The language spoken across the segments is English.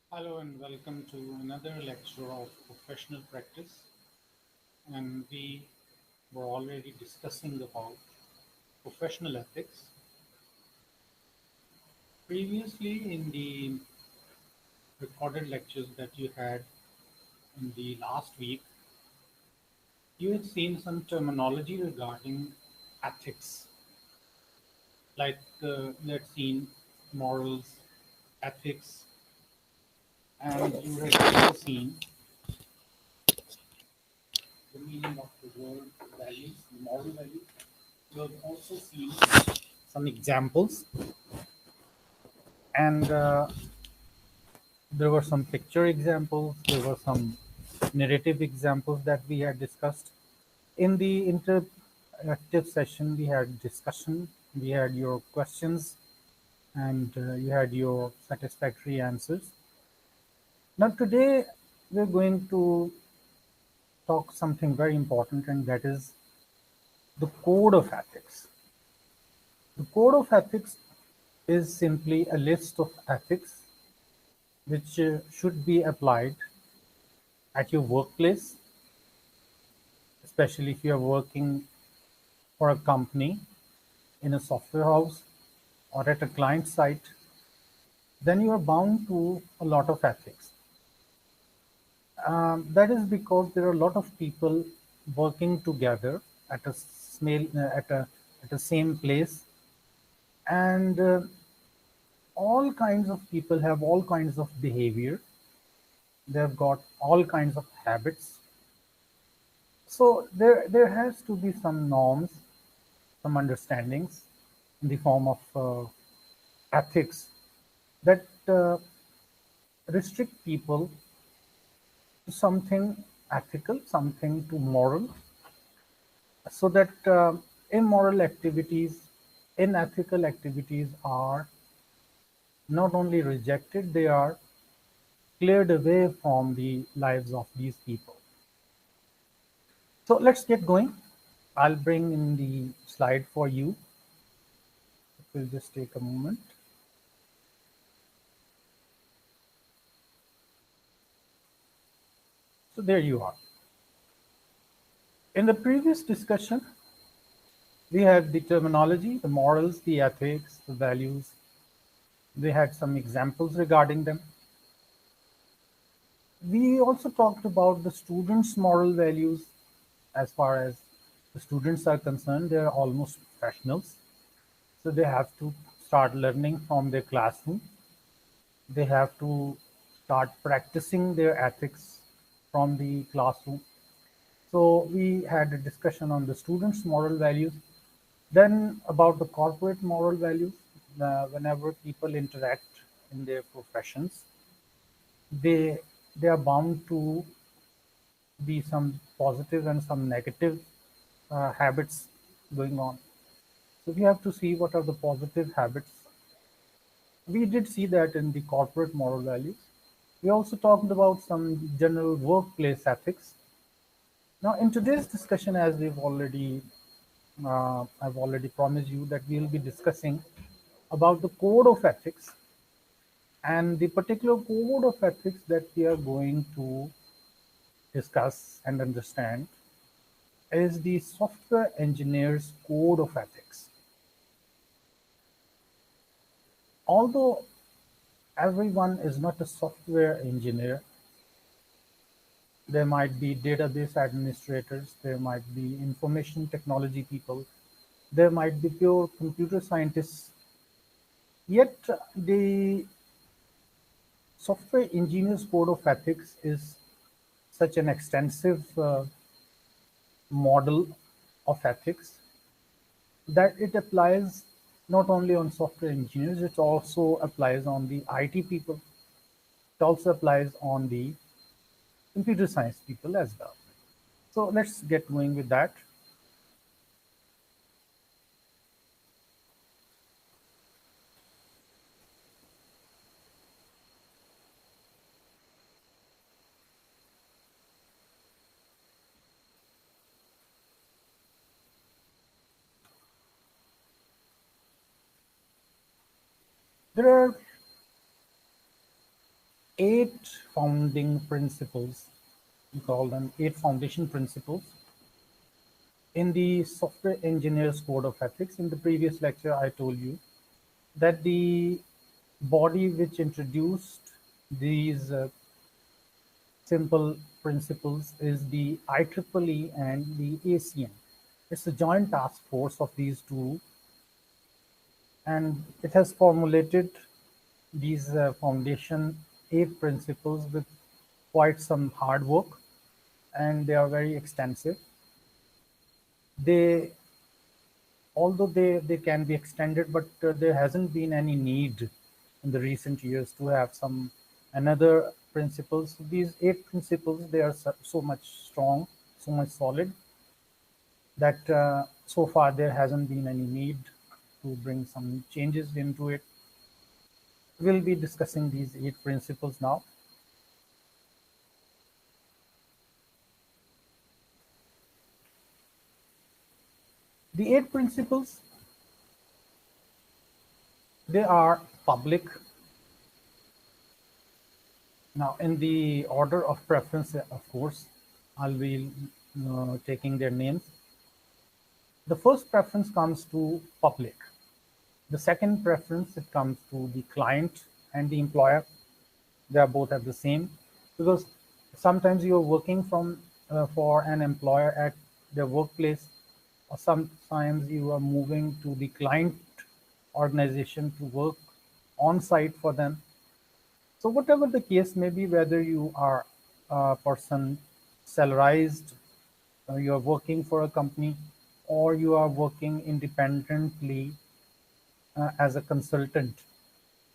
Hello and welcome to another lecture of professional practice. And we were already discussing about professional ethics. Previously, in the recorded lectures that you had in the last week, you had seen some terminology regarding ethics, like you had seen morals, ethics, and you had also seen the meaning of the word values, moral values. You have also seen some examples, and there were some picture examples, there were some narrative examples that we had discussed. In the interactive session, we had discussion, we had your questions, and you had your satisfactory answers. Now, today we're going to talk something very important, and that is the code of ethics. The code of ethics is simply a list of ethics which should be applied at your workplace, especially if you are working for a company in a software house or at a client site, then you are bound to a lot of ethics. That is because there are a lot of people working together at a at a same place, and all kinds of people have all kinds of behavior. They've got all kinds of habits. So there has to be some norms, some understandings in the form of ethics that restrict people to something ethical, something to moral, so that immoral activities, unethical activities are not only rejected, they are cleared away from the lives of these people. So let's get going. I'll bring in the slide for you. It will just take a moment. So there you are. In the previous discussion, we had the terminology, the morals, the ethics, the values. We had some examples regarding them. We also talked about the students' moral values. As far as the students are concerned, they are almost professionals. So they have to start learning from their classroom. They have to start practicing their ethics from the classroom. So we had a discussion on the students' moral values, then about the corporate moral values. Whenever people interact in their professions, they they are bound to be some positive and some negative habits going on. So we have to see what are the positive habits. We did see that in the corporate moral values. We also talked about some general workplace ethics. Now, in today's discussion, as I've already promised you that we will be discussing about the code of ethics, and the particular code of ethics that we are going to discuss and understand is the software engineer's code of ethics. Although everyone is not a software engineer, there might be database administrators, there might be information technology people, there might be pure computer scientists. Yet the software engineer's code of ethics is such an extensive model of ethics that it applies not only on software engineers, it also applies on the IT people. It also applies on the computer science people as well. So let's get going with that. There are 8 founding principles. We call them 8 foundation principles in the software engineers code of ethics. In the previous lecture, I told you that the body which introduced these simple principles is the IEEE and the ASEAN. It's a joint task force of these two, and it has formulated these foundation 8 principles with quite some hard work, and they are very extensive. They, although they can be extended, but there hasn't been any need in the recent years to have some another principles. These 8 principles, they are so much strong, so much solid, that so far there hasn't been any need to bring some changes into it. We'll be discussing these 8 principles now. The 8 principles, they are public. Now, in the order of preference, of course, I'll be taking their names. The first preference comes to public. The second preference, it comes to the client and the employer. They are both at the same, because sometimes you are working for an employer at their workplace, or sometimes you are moving to the client organization to work on site for them. So whatever the case may be, whether you are a person salarized, you are working for a company, or you are working independently as a consultant,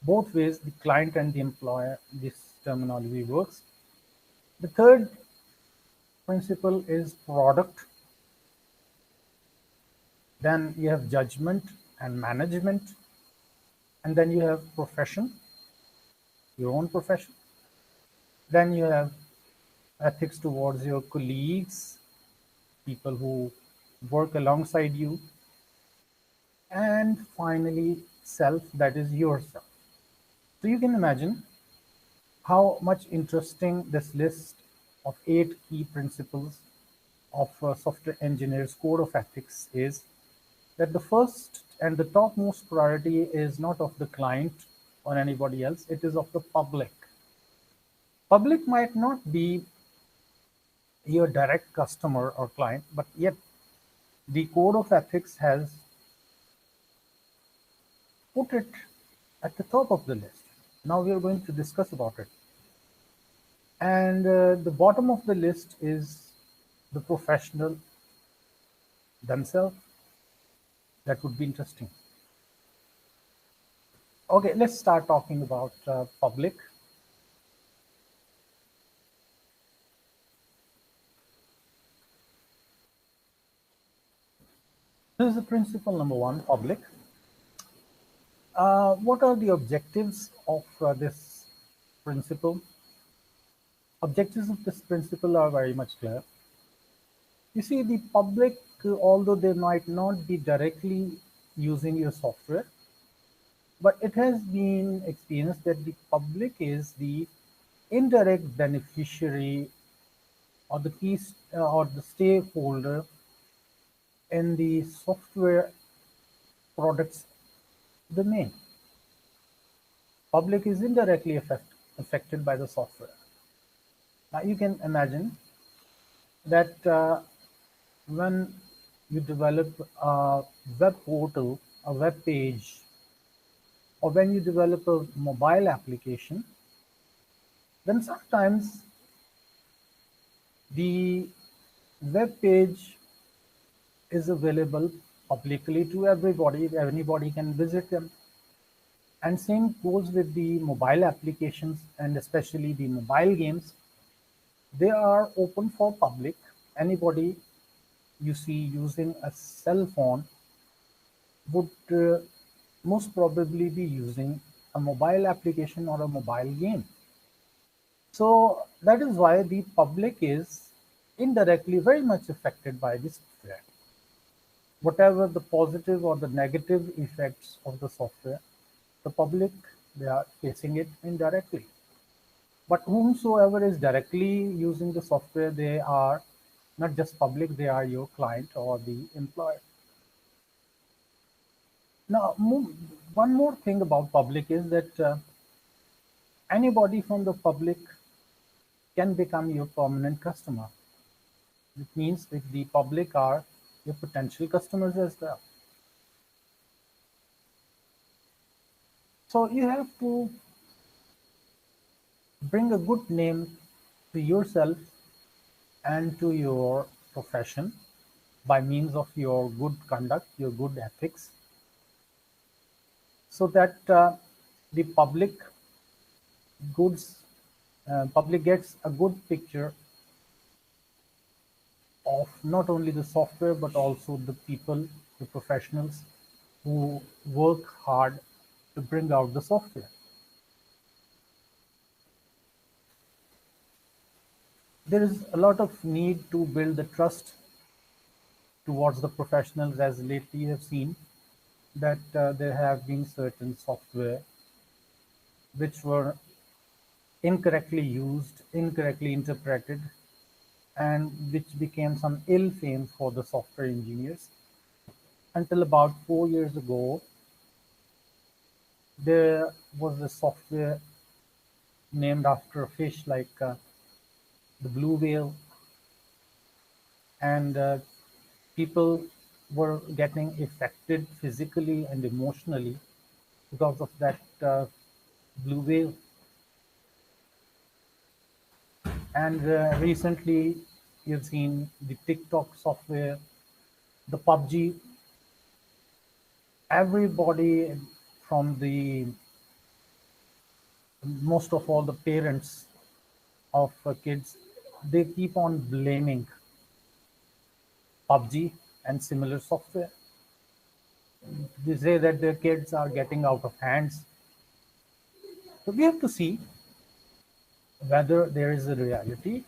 both ways, the client and the employer, this terminology works. The third principle is product. Then you have judgment and management. And then you have profession, your own profession. Then you have ethics towards your colleagues, people who work alongside you. And finally, self, that is yourself. So you can imagine how much interesting this list of 8 key principles of software engineers code of ethics is. That the first and the topmost priority is not of the client or anybody else, it is of the public. Public might not be your direct customer or client, but yet the code of ethics has put it at the top of the list. Now we are going to discuss about it. And the bottom of the list is the professional themselves. That would be interesting. Okay, let's start talking about public. This is the principle number 1, public. What are the objectives of this principle? Objectives of this principle are very much clear. You see, the public, although they might not be directly using your software, but it has been experienced that the public is the indirect beneficiary or the key or the stakeholder in the software products domain. Public is indirectly affected by the software. Now you can imagine that when you develop a web portal, a web page, or when you develop a mobile application, then sometimes the web page is available publicly to everybody. Anybody can visit them. And same goes with the mobile applications, and especially the mobile games. They are open for public. Anybody you see using a cell phone would most probably be using a mobile application or a mobile game. So that is why the public is indirectly very much affected by this software. Whatever the positive or the negative effects of the software, the public, they are facing it indirectly. But whomsoever is directly using the software, they are not just public, they are your client or the employer. Now, one more thing about public is that anybody from the public can become your permanent customer. It means that the public are your potential customers as well. So you have to bring a good name to yourself and to your profession by means of your good conduct, your good ethics, so that the goods public gets a good picture of not only the software but also the people, the professionals who work hard to bring out the software. There is a lot of need to build the trust towards the professionals, as lately you have seen that there have been certain software which were incorrectly used, incorrectly interpreted, and which became some ill fame for the software engineers. Until about 4 years ago, there was a software named after a fish like the blue whale, and people were getting affected physically and emotionally because of that blue whale. And recently, you've seen the TikTok software, the PUBG. Everybody from the most of all the parents of kids, they keep on blaming PUBG and similar software. They say that their kids are getting out of hands. So we have to see whether there is a reality.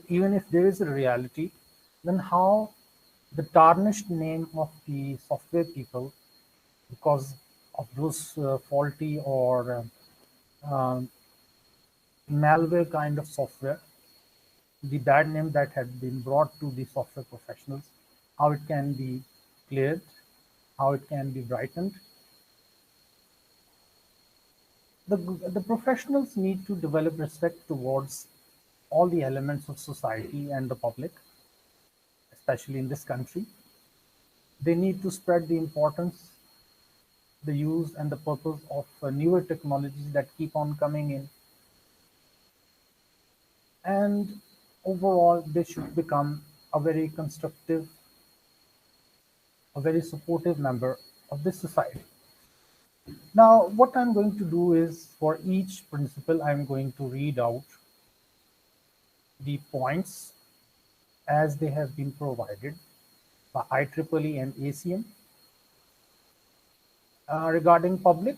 Even if there is a reality, then how the tarnished name of the software people, because of those faulty or malware kind of software, the bad name that had been brought to the software professionals, how it can be cleared, how it can be brightened. The professionals need to develop respect towards all the elements of society and the public, especially in this country. They need to spread the importance, the use, and the purpose of newer technologies that keep on coming in. And overall, they should become a very constructive, a very supportive member of this society. Now, what I'm going to do is for each principle, I'm going to read out the points as they have been provided by IEEE and ACM. Regarding public,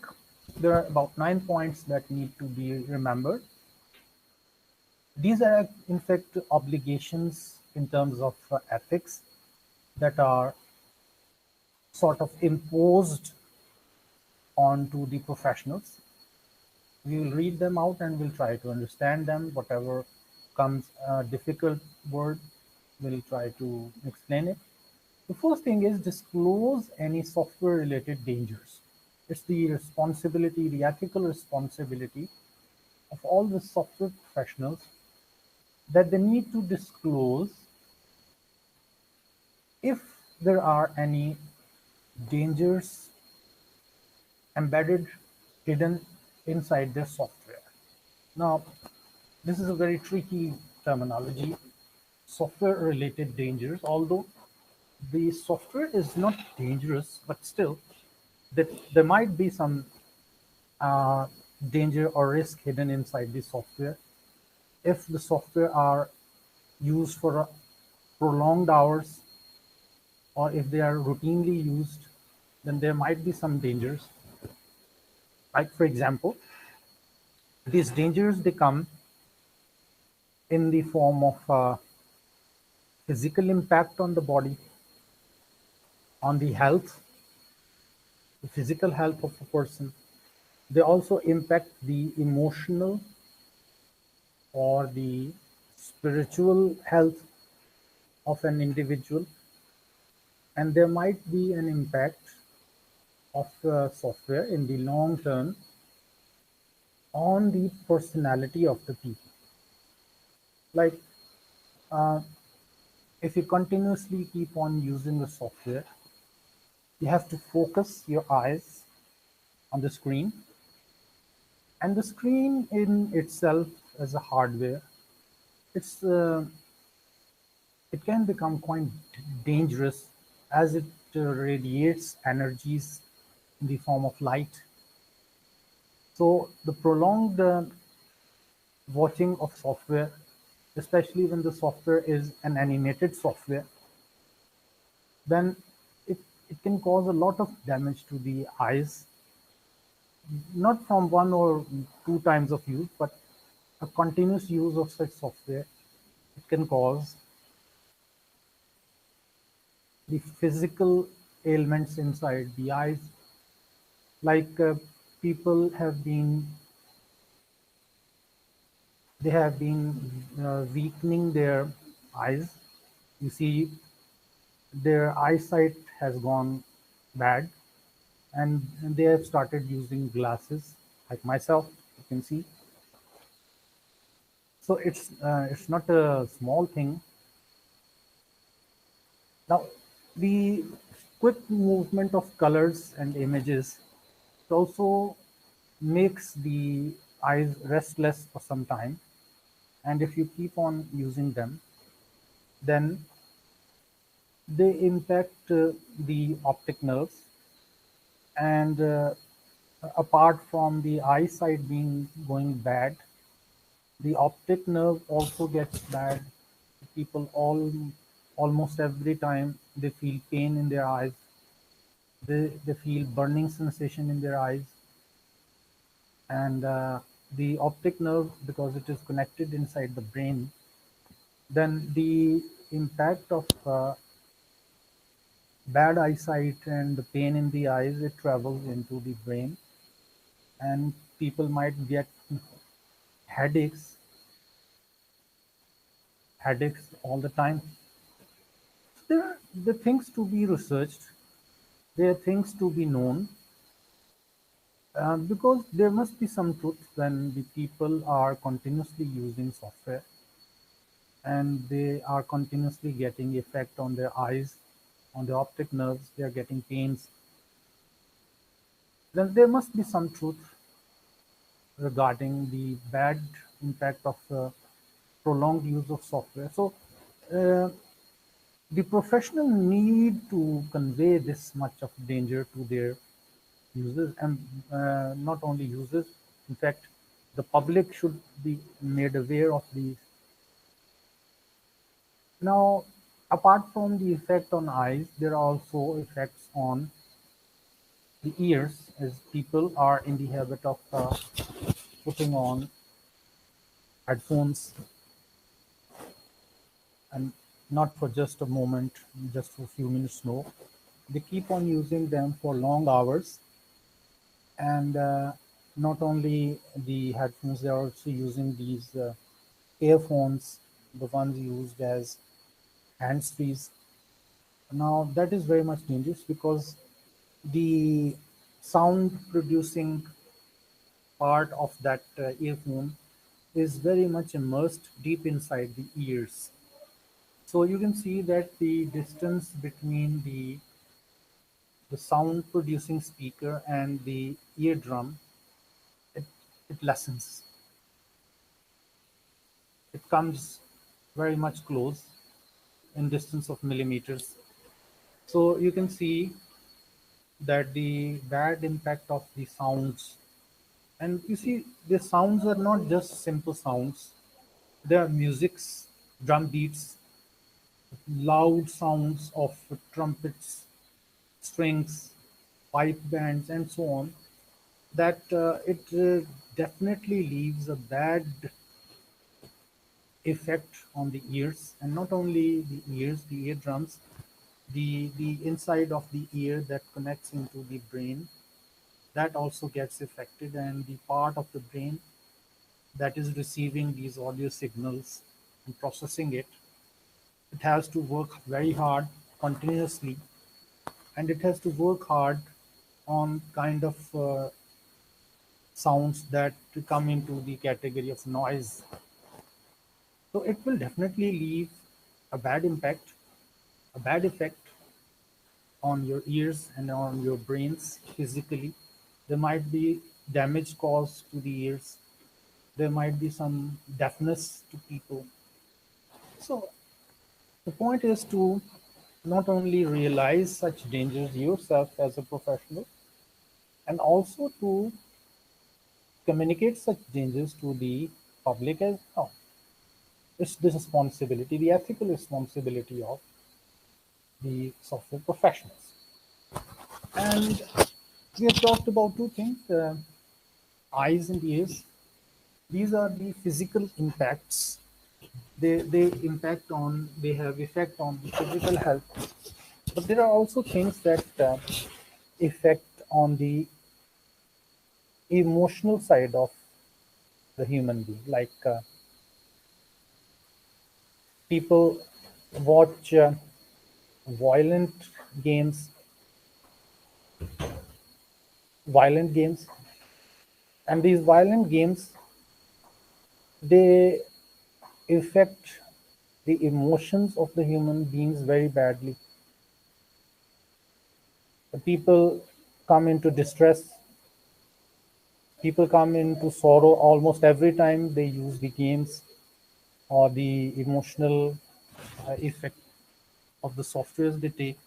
there are about 9 points that need to be remembered. These are, in fact, obligations in terms of ethics that are sort of imposed onto the professionals. We will read them out and we'll try to understand them. Whatever comes a difficult word, we'll try to explain it. The first thing is disclose any software related dangers. It's the responsibility, the ethical responsibility of all the software professionals that they need to disclose if there are any dangers embedded, hidden inside their software. Now, this is a very tricky terminology, software related dangers, although the software is not dangerous, but still that there might be some danger or risk hidden inside the software. If the software are used for prolonged hours, or if they are routinely used, then there might be some dangers. Like, for example, these dangers, they come in the form of physical impact on the body, on the health, the physical health of a person. They also impact the emotional or the spiritual health of an individual, and there might be an impact of software in the long term on the personality of the people. Like, uh, if you continuously keep on using the software, you have to focus your eyes on the screen, and the screen in itself as a hardware, it's it can become quite dangerous as it radiates energies in the form of light. So the prolonged watching of software, especially when the software is an animated software, then it, it can cause a lot of damage to the eyes, not from one or two times of use, but a continuous use of such software. It can cause the physical ailments inside the eyes, like people have been they have been weakening their eyes. You see, their eyesight has gone bad, and they have started using glasses, like myself. You can see, so it's not a small thing. Now, the quick movement of colors and images also makes the eyes restless for some time, and if you keep on using them, then they impact the optic nerves, and apart from the eyesight being going bad, the optic nerve also gets bad. People almost every time they feel pain in their eyes, they feel burning sensation in their eyes, and the optic nerve, because it is connected inside the brain, then the impact of bad eyesight and the pain in the eyes, it travels into the brain, and people might get headaches headaches all the time. There are the things to be researched, there are things to be known, because there must be some truth when the people are continuously using software and they are continuously getting effect on their eyes, on the optic nerves, they are getting pains. Then there must be some truth regarding the bad impact of prolonged use of software. So uh, the professional need to convey this much of danger to their users, and not only users, in fact, the public should be made aware of these. Now, apart from the effect on eyes, there are also effects on the ears, as people are in the habit of putting on headphones, and not for just a moment, just for a few minutes, no. They keep on using them for long hours, and not only the headphones, they are also using these earphones, the ones used as hands-frees. Now, that is very much dangerous because the sound producing part of that earphone is very much immersed deep inside the ears. So you can see that the distance between the sound producing speaker and the eardrum, it, it lessens. It comes very much close in distance of millimeters. So you can see that the bad impact of the sounds, and you see the sounds are not just simple sounds, they are musics, drum beats, loud sounds of trumpets, strings, pipe bands, and so on, that it definitely leaves a bad effect on the ears, and not only the ears, the eardrums, the inside of the ear that connects into the brain, that also gets affected, and the part of the brain that is receiving these audio signals and processing it. It has to work very hard continuously, and it has to work hard on kind of sounds that come into the category of noise. So it will definitely leave a bad impact, a bad effect on your ears and on your brains physically. There might be damage caused to the ears. There might be some deafness to people. So the point is to not only realize such dangers yourself as a professional, and also to communicate such dangers to the public as well. It's the responsibility, the ethical responsibility of the software professionals. And we have talked about two things, eyes and ears. These are the physical impacts. They have effect on the physical health. But there are also things that affect on the emotional side of the human being. Like people watch violent games, violent games, and these violent games, they affect the emotions of the human beings very badly. The people come into distress, people come into sorrow almost every time they use the games or the emotional effect of the softwares they take.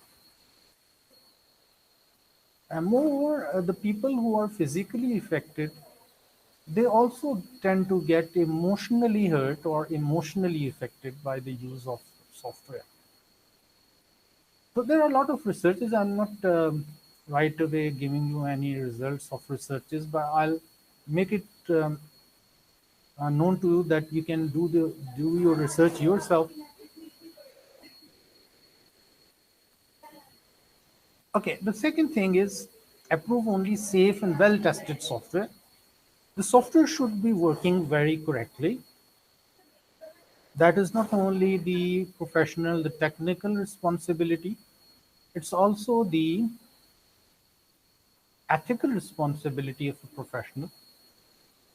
And moreover, the people who are physically affected, they also tend to get emotionally hurt or emotionally affected by the use of software. So there are a lot of researches. I'm not right away giving you any results of researches, but I'll make it known to you that you can do your research yourself. Okay, the second thing is approve only safe and well-tested software. The software should be working very correctly. That is not only the professional, the technical responsibility, it's also the ethical responsibility of a professional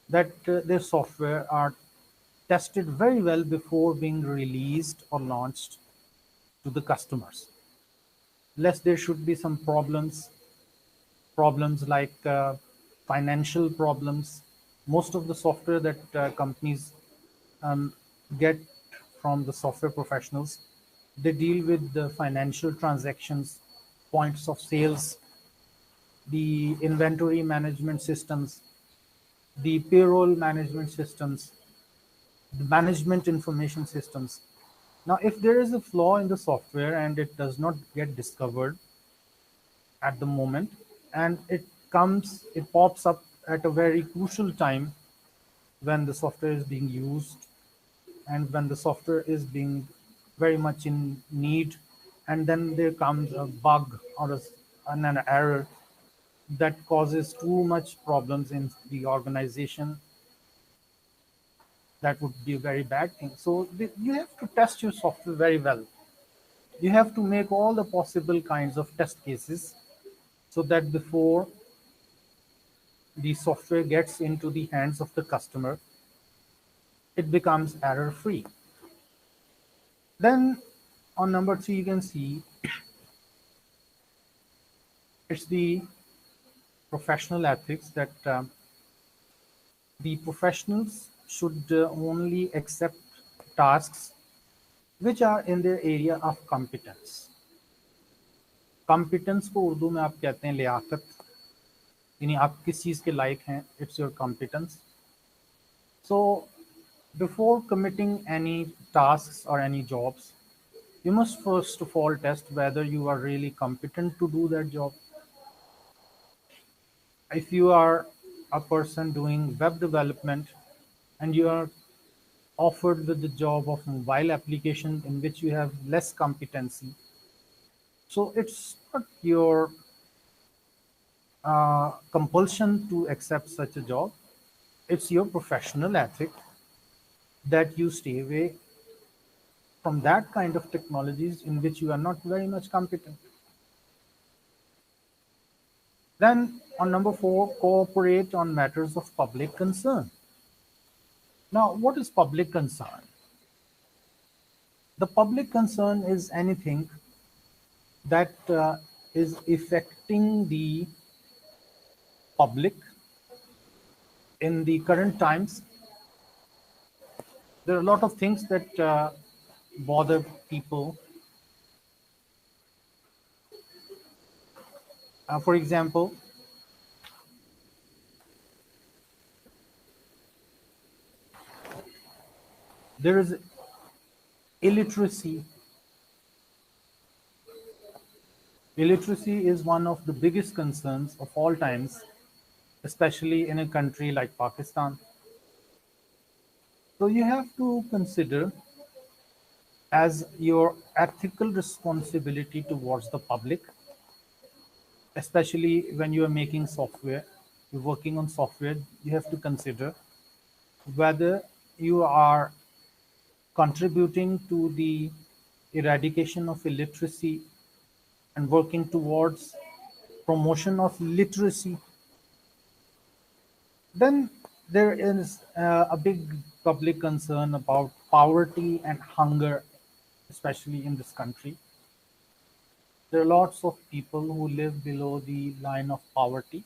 that their software are tested very well before being released or launched to the customers. Lest there should be some problems like financial problems. Most of the software that companies um, get from the software professionals, they deal with the financial transactions, points of sales, the inventory management systems, the payroll management systems, the management information systems. Now, if there is a flaw in the software and it does not get discovered at the moment, and it pops up at a very crucial time when the software is being used and when the software is being very much in need, and then there comes a bug or an error that causes too much problems in the organization, that would be a very bad thing. So you have to test your software very well. You have to make all the possible kinds of test cases so that before the software gets into the hands of the customer, it becomes error free. Then on number three, you can see it's the professional ethics that the professionals should only accept tasks which are in their area of competence. Competence को उर्दू में आप कहते हैं लियाकत, यानी आप किस चीज़ के लायक हैं, it's your competence. So before committing any tasks or any jobs, you must first of all test whether you are really competent to do that job. If you are a person doing web development and you are offered with the job of mobile application in which you have less competency, so it's not your compulsion to accept such a job. it's your professional ethic that you stay away from that kind of technologies in which you are not very much competent. Then on number 4, cooperate on matters of public concern. Now, what is public concern? The public concern is anything that is affecting the public in the current times. There are a lot of things that bother people. For example, there is illiteracy. Illiteracy is one of the biggest concerns of all times, especially in a country like Pakistan. So you have to consider as your ethical responsibility towards the public, especially when you are making software, you're working on software, you have to consider whether you are contributing to the eradication of illiteracy and working towards promotion of literacy. Then there is a big public concern about poverty and hunger, especially in this country. There are lots of people who live below the line of poverty,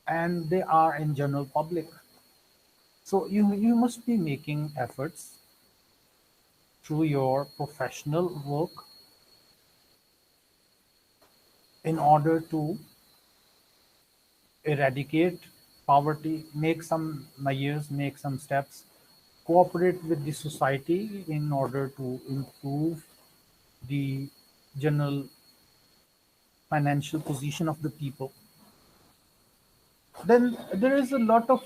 and they are in general public. So you must be making efforts through your professional work in order to eradicate poverty, make some measures, make some steps, cooperate with the society in order to improve the general financial position of the people. Then there's a lot of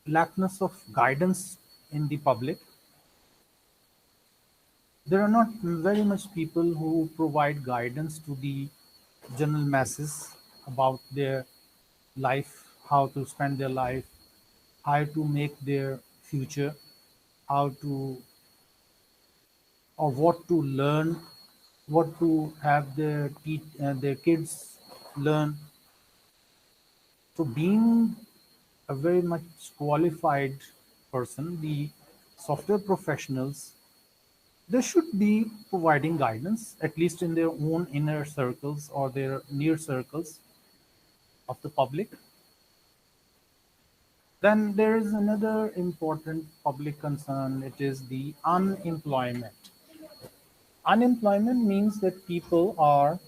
lackness of guidance in the public. There are not very much people who provide guidance to the general masses about their life, how to spend their life, how to make their future, how to or what to learn, what to have their kids learn. So, being a very much qualified person, the software professionals, they should be providing guidance, at least in their own inner circles or their near circles of the public. Then there is another important public concern, it is the unemployment. Unemployment means that people are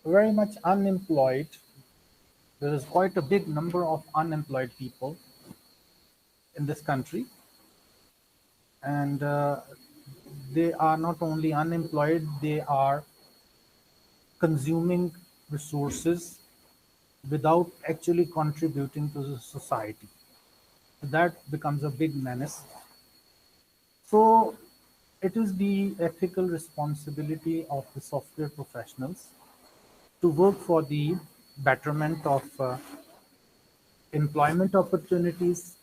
very much unemployed. There is quite a big number of unemployed people in this country, and they are not only unemployed, they are consuming resources without actually contributing to the society. That becomes a big menace. So it is the ethical responsibility of the software professionals to work for the betterment of employment opportunities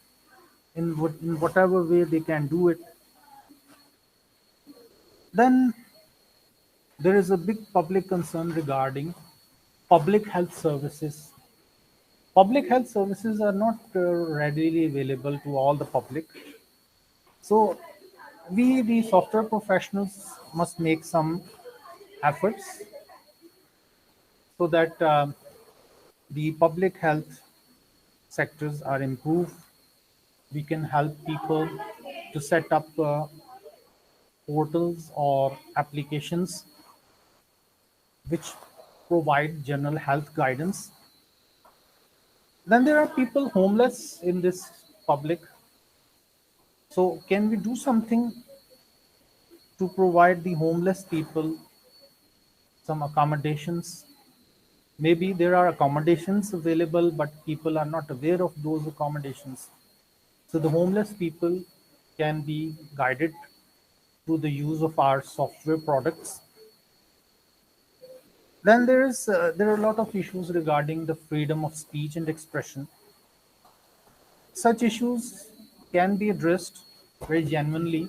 in whatever way they can do it. Then there is a big public concern regarding public health services. Public health services are not readily available to all the public. So we, the software professionals, must make some efforts so that the public health sectors are improved. We can help people to set up portals or applications which provide general health guidance. Then there are people homeless in this public. So can we do something to provide the homeless people some accommodations? Maybe there are accommodations available, but people are not aware of those accommodations. So the homeless people can be guided through the use of our software products. Then there are a lot of issues regarding the freedom of speech and expression. Such issues can be addressed very genuinely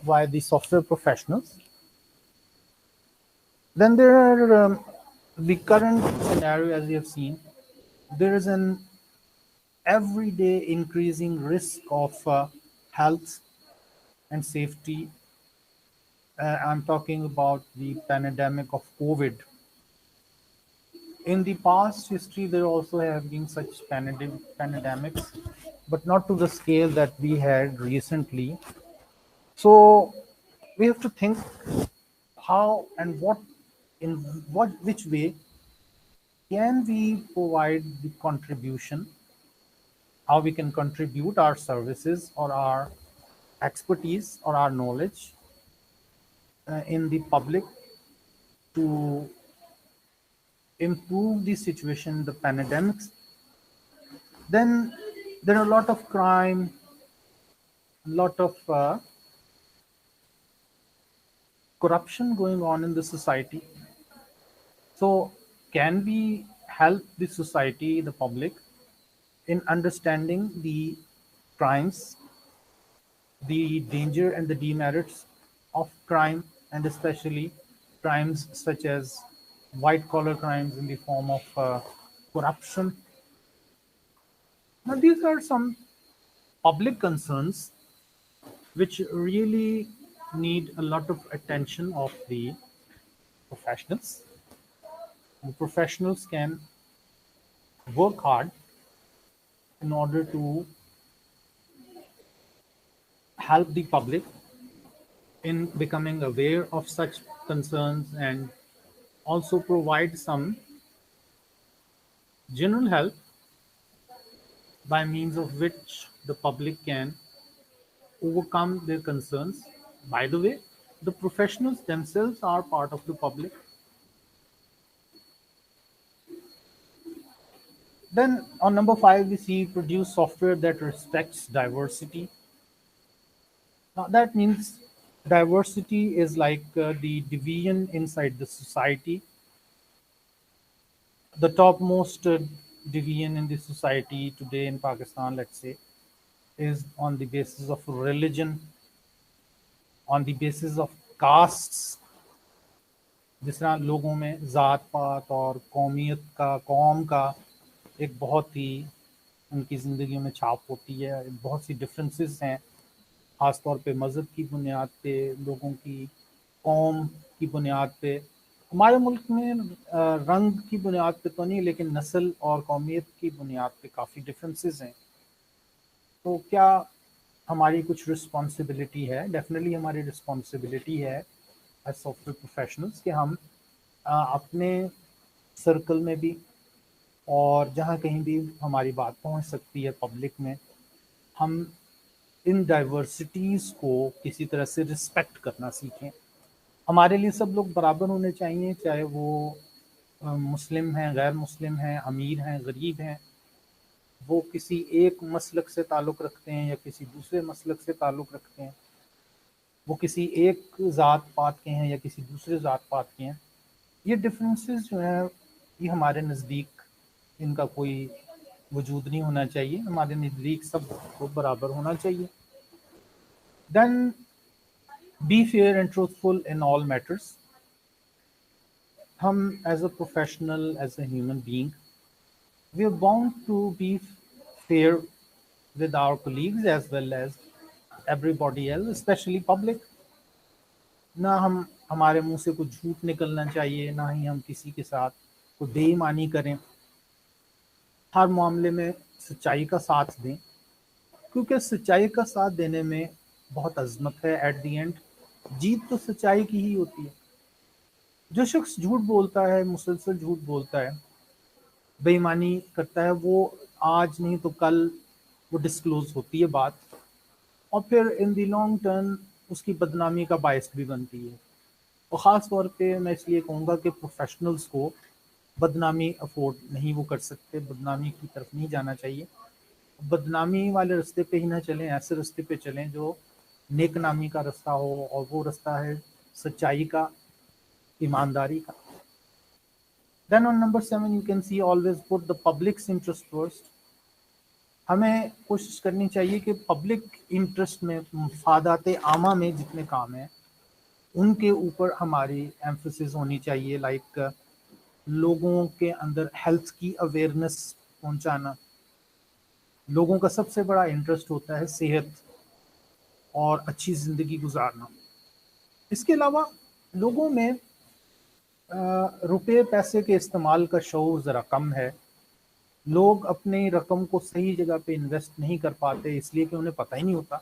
by the software professionals. Then there are the current scenario, as you have seen, there is an everyday increasing risk of health and safety. I'm talking about the pandemic of COVID. In the past history, there also have been such pandemics, but not to the scale that we had recently. So we have to think how and what, in which way can we provide the contribution, how we can contribute our services or our expertise or our knowledge in the public to improve the situation, the pandemics. Then there are a lot of crime, a lot of corruption going on in the society. So can we help the society, the public, in understanding the crimes, the danger and the demerits of crime, and especially crimes such as white collar crimes in the form of corruption? Now, these are some public concerns which really need a lot of attention of the professionals. The professionals can work hard in order to help the public in becoming aware of such concerns and also provide some general help by means of which the public can overcome their concerns. By the way, the professionals themselves are part of the public. Then on number 5, we see produce software that respects diversity. Now that means diversity is like the division inside the society. The topmost division in the society today in Pakistan, let's say, is on the basis of religion, on the basis of castes. जिस तरह लोगों में ज़ात पात और कौमियत का, कौम का एक बहुत ही उनकी ज़िंदगी में छाप होती है, बहुत सी डिफरेंसेस हैं, ख़ास तौर पे मज़हब की बुनियाद पे, लोगों की कौम की बुनियाद पे. हमारे मुल्क में रंग की बुनियाद पे तो नहीं, लेकिन नस्ल और कौमियत की बुनियाद पे काफ़ी डिफरेंसेस हैं. तो क्या हमारी कुछ रिस्पॉन्सिबिलिटी है? डेफिनेटली हमारी रिस्पॉन्सिबिलिटी है एज सॉफ्टवेयर प्रोफेशनल्स कि हम अपने सर्कल में भी और जहाँ कहीं भी हमारी बात पहुँच सकती है पब्लिक में, हम इन डाइवर्सिटीज़ को किसी तरह से रिस्पेक्ट करना सीखें. हमारे लिए सब लोग बराबर होने चाहिए, चाहे वो मुस्लिम हैं, गैर मुस्लिम हैं, अमीर हैं, गरीब हैं, वो किसी एक मसलक से ताल्लुक़ रखते हैं या किसी दूसरे मसलक से ताल्लुक़ रखते हैं, वो किसी एक ज़ात पात के हैं या किसी दूसरे ज़ात पात के हैं. ये डिफरेंसेस जो हैं, ये हमारे नज़दीक इनका कोई वजूद नहीं होना चाहिए. हमारे नज़दीक सब को बराबर होना चाहिए. Then be fair and truthful in all matters. हम as a professional, as a human being, we are bound to be fair with our colleagues as well as everybody else, especially public. ना हम हमारे मुंह से कुछ झूठ निकलना चाहिए, ना ही हम किसी के साथ कोई बेईमानी करें. हर मामले में सच्चाई का साथ दें, क्योंकि सच्चाई का साथ देने में बहुत अजमत है. एट द एंड जीत तो सच्चाई की ही होती है. जो शख्स झूठ बोलता है, मुसलसल झूठ बोलता है, बेईमानी करता है, वो आज नहीं तो कल वो डिस्क्लोज होती है बात, और फिर इन द लॉन्ग टर्म उसकी बदनामी का बायस भी बनती है. और ख़ास तौर पे मैं इसलिए कहूँगा कि प्रोफेशनल्स को बदनामी अफोर्ड नहीं वो कर सकते, बदनामी की तरफ नहीं जाना चाहिए. बदनामी वाले रास्ते पे ही ना चलें, ऐसे रास्ते पे चलें जो نیک نامی کا رستہ ہو، اور وہ رستہ ہے سچائی کا، ایمانداری کا. Then on number 7 you can see always put the public's interest first. ہمیں کوشش کرنی چاہیے کہ پبلک انٹرسٹ میں، مفادات عامہ میں جتنے کام ہیں ان کے اوپر ہماری ایمفسس ہونی چاہیے. لائک لوگوں کے اندر ہیلتھ کی اویئرنیس پہنچانا. لوگوں کا سب سے بڑا انٹرسٹ ہوتا ہے صحت اور اچھی زندگی گزارنا. اس کے علاوہ لوگوں میں روپے پیسے کے استعمال کا شعور ذرا کم ہے. لوگ اپنی رقم کو صحیح جگہ پہ انویسٹ نہیں کر پاتے اس لیے کہ انہیں پتہ ہی نہیں ہوتا.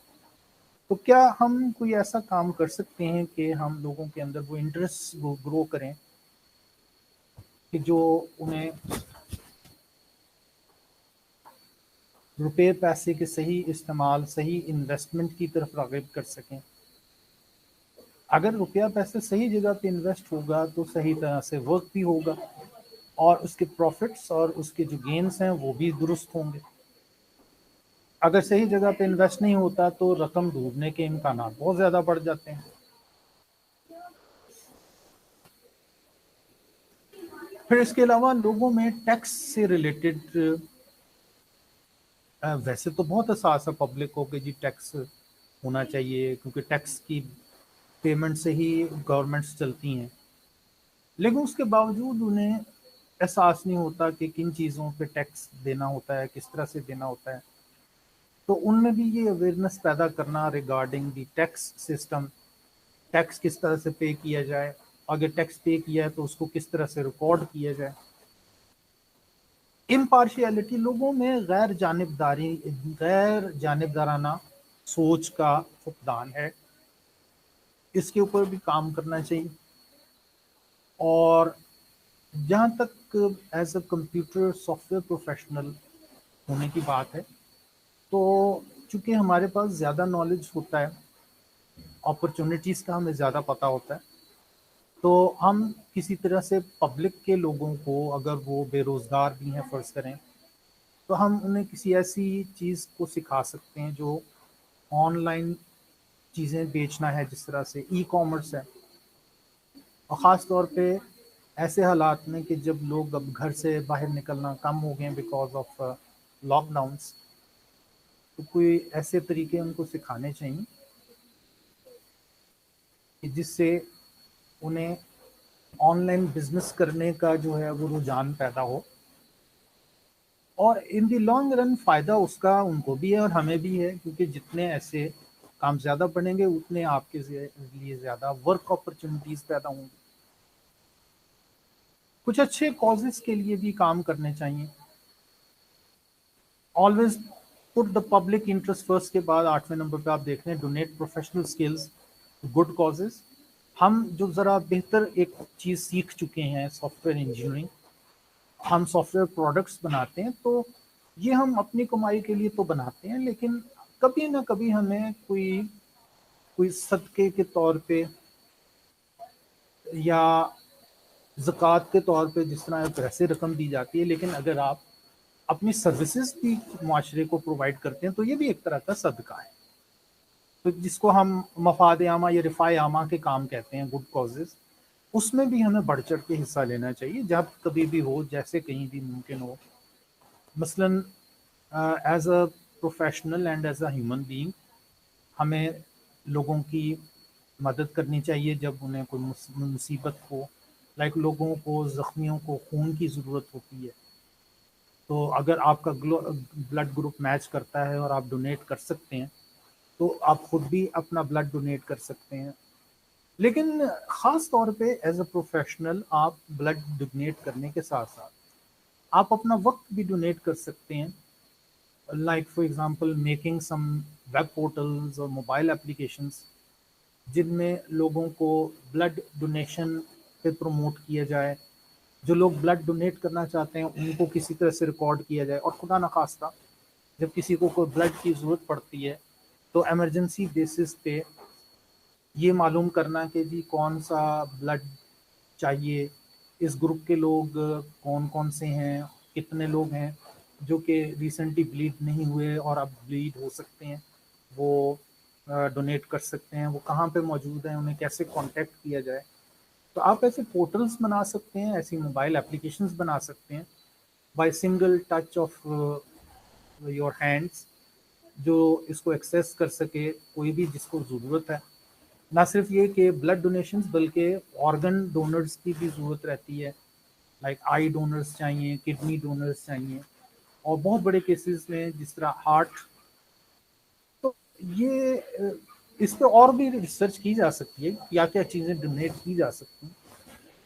تو کیا ہم کوئی ایسا کام کر سکتے ہیں کہ ہم لوگوں کے اندر وہ انٹرسٹ وہ گرو کریں کہ جو انہیں روپے پیسے کے صحیح استعمال، صحیح انویسٹمنٹ کی طرف راغب کر سکیں. اگر روپیہ پیسے صحیح جگہ پہ انویسٹ ہوگا تو صحیح طرح سے ورک بھی ہوگا، اور اس کے پروفٹس اور اس کے جو گینز ہیں وہ بھی درست ہوں گے. اگر صحیح جگہ پہ انویسٹ نہیں ہوتا تو رقم ڈوبنے کے امکانات بہت زیادہ بڑھ جاتے ہیں. پھر اس کے علاوہ لوگوں میں ٹیکس سے ریلیٹڈ ویسے تو بہت احساس ہے پبلک کو کہ جی ٹیکس ہونا چاہیے، کیونکہ ٹیکس کی پیمنٹ سے ہی گورنمنٹس چلتی ہیں. لیکن اس کے باوجود انہیں احساس نہیں ہوتا کہ کن چیزوں پہ ٹیکس دینا ہوتا ہے، کس طرح سے دینا ہوتا ہے. تو ان میں بھی یہ اویئرنیس پیدا کرنا regarding the tax system, tax کس طرح سے پے کیا جائے، اگر ٹیکس پے کیا ہے تو اس کو کس طرح سے ریکارڈ کیا جائے. امپارشیلٹی، لوگوں میں غیر جانبدارانہ سوچ کا فقدان ہے، اس کے اوپر بھی کام کرنا چاہیے. اور جہاں تک as a computer soft where professional ہونے کی بات ہے، تو چونکہ ہمارے پاس زیادہ نالج ہوتا ہے، اپرچونیٹیز کا ہمیں زیادہ پتہ ہوتا ہے، تو ہم کسی طرح سے پبلک کے لوگوں کو، اگر وہ بے روزگار بھی ہیں فرض کریں، تو ہم انہیں کسی ایسی چیز کو سکھا سکتے ہیں جو آن لائن چیزیں بیچنا ہے، جس طرح سے ای کامرس ہے. اور خاص طور پہ ایسے حالات میں کہ جب لوگ اب گھر سے باہر نکلنا کم ہو گئے بیکاز آف لاک ڈاؤنس، تو کوئی ایسے طریقے ان کو سکھانے چاہیے کہ جس سے انہیں آن لائن بزنس کرنے کا جو ہے وہ رجحان پیدا ہو. اور ان دی لانگ رن فائدہ اس کا ان کو بھی ہے اور ہمیں بھی ہے، کیونکہ جتنے ایسے کام زیادہ بڑھیں گے اتنے آپ کے لیے زیادہ ورک اپرچونیٹیز پیدا ہوں گی. کچھ اچھے کازز کے لیے بھی کام کرنے چاہیے. Always put the public interest first کے بعد 8ویں نمبر پہ آپ دیکھ رہے ہیں donate professional skills good causes. ہم جو ذرا بہتر ایک چیز سیکھ چکے ہیں سافٹ ویئر انجینئرنگ، ہم سافٹ ویئر پروڈکٹس بناتے ہیں، تو یہ ہم اپنی کمائی کے لیے تو بناتے ہیں، لیکن کبھی نہ کبھی ہمیں کوئی صدقے کے طور پہ یا زکوٰۃ کے طور پہ جس طرح پیسے رقم دی جاتی ہے، لیکن اگر آپ اپنی سروسز بھی معاشرے کو پرووائڈ کرتے ہیں تو یہ بھی ایک طرح کا صدقہ ہے. تو جس کو ہم مفاد عامہ یا رفاع عامہ کے کام کہتے ہیں، گڈ کازز، اس میں بھی ہمیں بڑھ چڑھ کے حصہ لینا چاہیے جب کبھی بھی ہو، جیسے کہیں بھی ممکن ہو. مثلاً as a professional and as a human being ہمیں لوگوں کی مدد کرنی چاہیے جب انہیں کوئی مصیبت ہو. لائک لوگوں کو، زخمیوں کو خون کی ضرورت ہوتی ہے، تو اگر آپ کا بلڈ گروپ میچ کرتا ہے اور آپ ڈونیٹ کر سکتے ہیں تو آپ خود بھی اپنا بلڈ ڈونیٹ کر سکتے ہیں. لیکن خاص طور پہ ایز اے پروفیشنل آپ بلڈ ڈونیٹ کرنے کے ساتھ ساتھ آپ اپنا وقت بھی ڈونیٹ کر سکتے ہیں. Like for example making some web portals اور موبائل اپلیکیشنز جن میں لوگوں کو بلڈ ڈونیشن پہ پروموٹ کیا جائے. جو لوگ بلڈ ڈونیٹ کرنا چاہتے ہیں ان کو کسی طرح سے ریکارڈ کیا جائے، اور خدا نخواستہ جب کسی کو کوئی بلڈ کی ضرورت پڑتی ہے تو ایمرجنسی بیسس پہ یہ معلوم کرنا کہ جی کون سا بلڈ چاہیے، اس گروپ کے لوگ کون کون سے ہیں، کتنے لوگ ہیں جو کہ ریسنٹلی بلیڈ نہیں ہوئے اور اب بلیڈ ہو سکتے ہیں، وہ ڈونیٹ کر سکتے ہیں, وہ کہاں پہ موجود ہیں, انہیں کیسے کانٹیکٹ کیا جائے. تو آپ ایسے پورٹلس بنا سکتے ہیں, ایسی موبائل اپلیکیشنز بنا سکتے ہیں by single touch of your hands, جو اس کو ایکسیس کر سکے کوئی بھی جس کو ضرورت ہے. نہ صرف یہ کہ بلڈ ڈونیشنز بلکہ آرگن ڈونرز کی بھی ضرورت رہتی ہے, لائک آئی ڈونرز چاہیے, کڈنی ڈونرز چاہیے, اور بہت بڑے کیسز میں جس طرح ہارٹ. تو یہ اس پہ اور بھی ریسرچ کی جا سکتی ہے, کیا کیا چیزیں ڈونیٹ کی جا سکتی ہیں.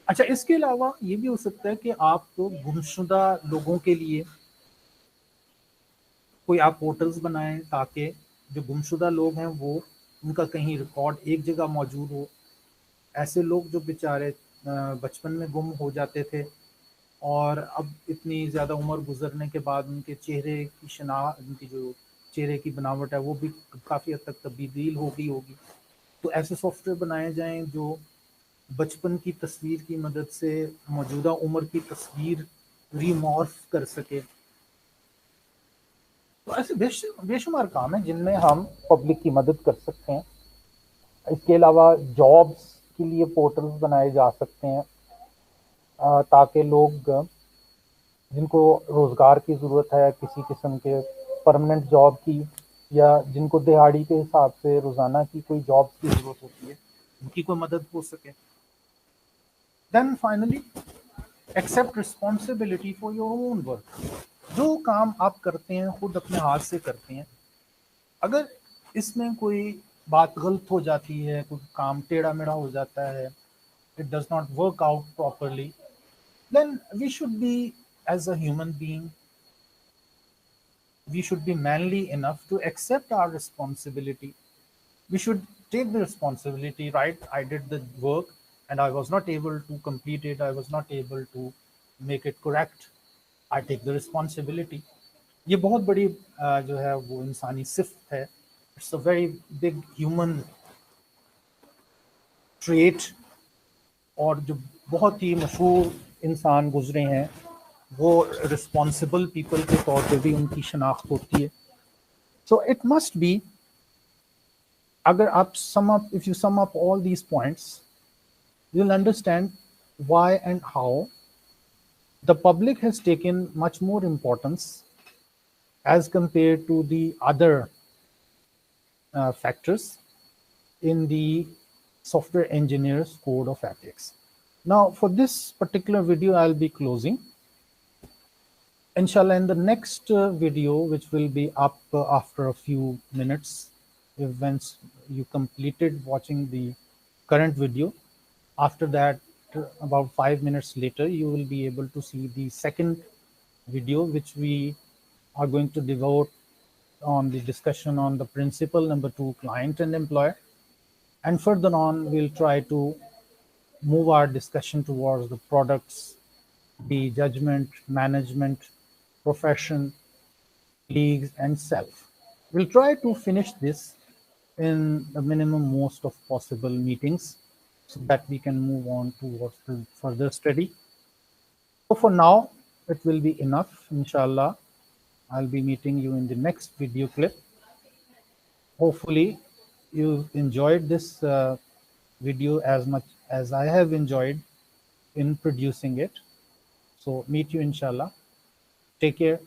اچھا, اس کے علاوہ یہ بھی ہو سکتا ہے کہ آپ کو گمشدہ لوگوں کے لیے کوئی آپ پورٹلز بنائیں تاکہ جو گمشدہ لوگ ہیں وہ ان کا کہیں ریکارڈ ایک جگہ موجود ہو. ایسے لوگ جو بیچارے بچپن میں گم ہو جاتے تھے اور اب اتنی زیادہ عمر گزرنے کے بعد ان کے چہرے کی شناخت, ان کی جو چہرے کی بناوٹ ہے وہ بھی کافی حد تک تبدیل ہو گئی ہوگی. تو ایسے سافٹ ویئر بنائے جائیں جو بچپن کی تصویر کی مدد سے موجودہ عمر کی تصویر ریمارف کر سکے. تو ایسے بے شمار کام ہیں جن میں ہم پبلک کی مدد کر سکتے ہیں. اس کے علاوہ جابس کے لیے پورٹلز بنائے جا سکتے ہیں تاکہ لوگ جن کو روزگار کی ضرورت ہے کسی قسم کے پرماننٹ جاب کی, یا جن کو دہاڑی کے حساب سے روزانہ کی کوئی جاب کی ضرورت ہوتی ہے, ان کی کوئی مدد ہو سکے. Then finally accept responsibility for your own work. جو کام آپ کرتے ہیں خود اپنے ہاتھ سے کرتے ہیں, اگر اس میں کوئی بات غلط ہو جاتی ہے, کوئی کام ٹیڑھا میڑھا ہو جاتا ہے, it does not work out properly, then we should be, as a human being, we should be manly enough to accept our responsibility. We should take the responsibility, right? I did the work and I was not able to complete it, I was not able to make it correct. I take the responsibility. یہ بہت بڑی جو ہے وہ انسانی صفت ہے. It's a very big human trait. اور جو بہت ہی مشہور انسان گزرے ہیں وہ رسپانسبل پیپل کے طور پہ بھی ان کی شناخت ہوتی ہے. سو اٹ مسٹ بی, اگر آپ if you sum up all these points, you'll understand why and how the public has taken much more importance as compared to the other factors in the software engineer's code of ethics. Now, for this particular video, I'll be closing. Inshallah, in the next video, which will be up after a few minutes, once you completed watching the current video, after that, about 5 minutes later, you will be able to see the second video, which we are going to devote on the discussion on the principle number 2, client and employer. And further on, we'll try to move our discussion towards the products, the judgment, management, profession, leagues, and self. We'll try to finish this in the minimum most of possible meetings so that we can move on towards the further study. So for now, it will be enough, inshallah. I'll be meeting you in the next video clip. Hopefully, you enjoyed this video as much as I have enjoyed in producing it. So meet you inshallah. Take care.